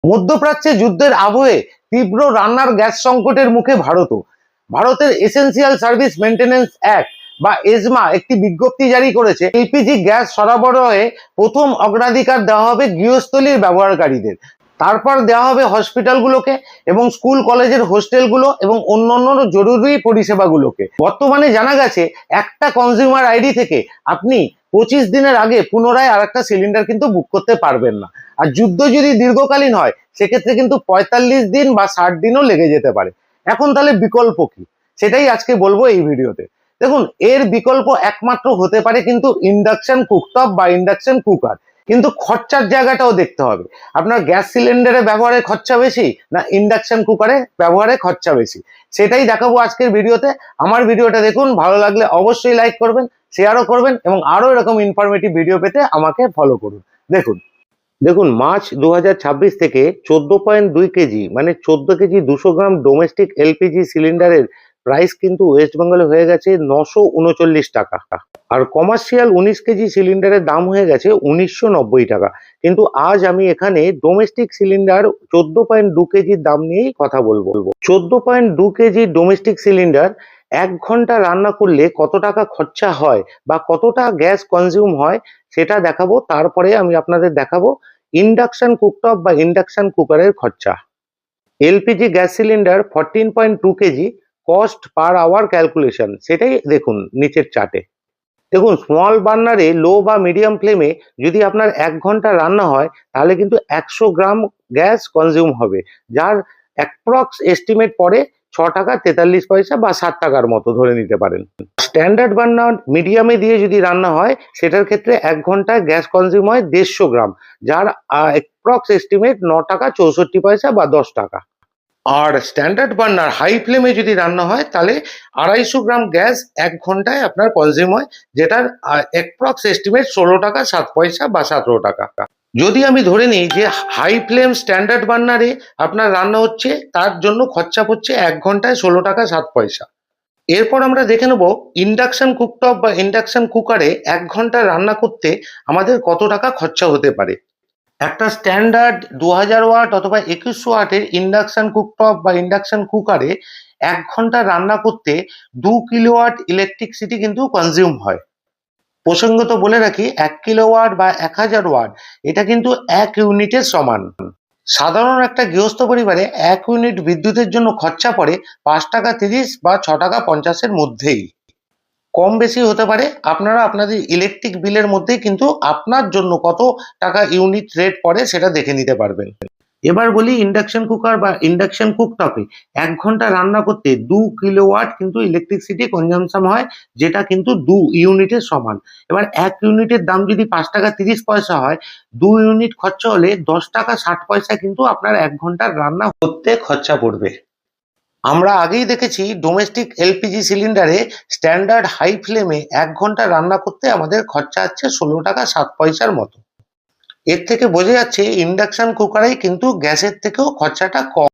মধ্যপ্রাচ্যে যুদ্ধের আবহে তীব্র রান্নার গ্যাস সংকটের মুখে ভারতের এসেন্সিয়াল সার্ভিস মেইনটেনেন্স অ্যাক্ট বা এসমা একটি বিজ্ঞপ্তি জারি করেছে। এলপিজি গ্যাস সরবরাহে প্রথম অগ্রাধিকার দেওয়া হবে গৃহস্থলীর ব্যবহারকারীদের, তারপর দেওয়া হবে হসপিটালগুলোকে এবং স্কুল কলেজের হোস্টেলগুলো এবং অন্যান্য জরুরি পরিষেবাগুলোকে। বর্তমানে জানা গেছে একটা কনজিউমার আইডি থেকে আপনি 25 দিনের আগে পুনরায় আরেকটা সিলিন্ডার কিন্তু বুক করতে পারবেন না। আর যুদ্ধ যদি দীর্ঘকালীন হয় সেক্ষেত্রে কিন্তু 45 দিন বা 60 দিনও লেগে যেতে পারে। এখন তাহলে বিকল্প কি, সেটাই আজকে বলবো এই ভিডিওতে। দেখুন, এর বিকল্প একমাত্র হতে পারে কিন্তু ইন্ডাকশন কুকটপ বা ইন্ডাকশন কুকার। কিন্তু খরচার জায়গাটাও দেখতে হবে। আপনার গ্যাস সিলিন্ডারে ব্যবহারে খরচা বেশি না ইন্ডাকশন কুকারে ব্যবহারে খরচা বেশি, সেটাই দেখাবো আজকের ভিডিওতে। আমার ভিডিওটা দেখুন, ভালো লাগলে অবশ্যই লাইক করবেন, শেয়ারও করবেন এবং আরো এরকম ইনফরমেটিভ ভিডিও পেতে আমাকে ফলো করুন। দেখুন মার্চ 2026 থেকে 14.2 কেজি মানে 14 কেজি 200 গ্রাম ডোমেস্টিক এলপিজি সিলিন্ডারের প্রাইস কিন্তু ওয়েস্ট বেঙ্গলে হয়ে গেছে 939 টাকা। আর কমার্শিয়াল 19 কেজি সিলিন্ডারের দাম হয়ে গেছে 1990 টাকা। কিন্তু আজ আমি এখানে ডোমেস্টিক সিলিন্ডার 14.2 কেজির দাম নিয়েই কথা বলবো। 14.2 কেজি ডোমেস্টিক সিলিন্ডার 1 ঘন্টা রান্না করলে কত টাকা খরচা হয় বা কতটা গ্যাস কনজিউম হয় সেটা দেখাবো। তারপরে আমি আপনাদের দেখাবো ইন্ডাকশন কুকটপ বা ইন্ডাকশন কুকারের খরচা। LPG gas cylinder 14.2 KG cost per hour calculation, সেটাই দেখুন নিচের চার্টে। দেখুন, স্মল বার্নারে লো বা মিডিয়াম ফ্লেমে যদি আপনার 1 ঘন্টা রান্না হয় তাহলে কিন্তু 100 গ্রাম গ্যাস কনজিউম হবে, যার অ্যাপ্রক্স এস্টিমেট পড়ে 6 টাকা 43 পয়সা বা 60 টাকার মতো ধরে নিতে পারেন। স্ট্যান্ডার্ড বার্নার মিডিয়ামে দিয়ে যদি রান্না হয় সেটার ক্ষেত্রে 1 ঘন্টায় গ্যাস কনজিউম হয় 150 গ্রাম, যার অ্যাপ্রক্স এস্টিমেট 9 টাকা 64 পয়সা বা 10 টাকা। আর স্ট্যান্ডার্ড বার্নার হাই ফ্লেমে যদি রান্না হয় তাহলে 250 গ্রাম গ্যাস 1 ঘন্টায় আপনার কনজিউম হয়, যেটার অ্যাপ্রক্স এস্টিমেট 16 টাকা 7 পয়সা বা 17 টাকা। যদি আমি ধরে নিই যে হাই ফ্লেম স্ট্যান্ডার্ড বার্নারে আপনার রান্না হচ্ছে, তার জন্য খরচা পড়ছে 1 ঘন্টায় 16 টাকা 7 পয়সা। এরপর আমরা দেখে নেব ইন্ডাকশন কুকটপ বা ইন্ডাকশন কুকারে 1 ঘন্টা রান্না করতে আমাদের কত টাকা খরচা হতে পারে। একটা স্ট্যান্ডার্ড 2000 ওয়াট অথবা 2100 ওয়াটের ইন্ডাকশন কুকটপ বা ইন্ডাকশন কুকারে 1 ঘন্টা রান্না করতে 2 কিলোওয়াট ইলেকট্রিসিটি কিন্তু কনজিউম হয়। প্রসঙ্গত বলে রাখি 1 কিলোওয়াট বা 1000 ওয়াট এটা কিন্তু 1 ইউনিটের সমান। সাধারণ একটা গৃহস্থ পরিবারে 1 ইউনিট বিদ্যুতের জন্য খরচা পড়ে 5 টাকা 30 বা 6 টাকা 50 এর মধ্যেই। কম বেশি হতে পারে, আপনারা আপনাদের ইলেকট্রিক বিলের মধ্যেই কিন্তু আপনার জন্য কত টাকা ইউনিট রেট পড়ে সেটা দেখে নিতে পারবেন। এবার বলি ইন্ডাকশন কুকার বা ইন্ডাকশন কুকটপে 1 ঘন্টা রান্না করতে 2 কিলোওয়াট কিন্তু ইলেকট্রিসিটি কনজাম্পশন হয়, যেটা কিন্তু 2 ইউনিটের সমান। এবার 1 ইউনিটের দাম যদি 5 টাকা 30 পয়সা হয়, 2 ইউনিট খরচা হলে 10 টাকা 60 পয়সা কিন্তু আপনার 1 ঘন্টার রান্না করতে খরচা পড়বে। আমরা আগেই দেখেছি ডোমেস্টিক এলপিজি সিলিন্ডারে স্ট্যান্ডার্ড হাই ফ্লেমে 1 ঘন্টা রান্না করতে আমাদের খরচা হচ্ছে 16 টাকা 7 পয়সার মতো। এর থেকে বোঝা যাচ্ছে ইন্ডাকশন কুকারেই কিন্তু গ্যাসের থেকেও খরচাটা কম।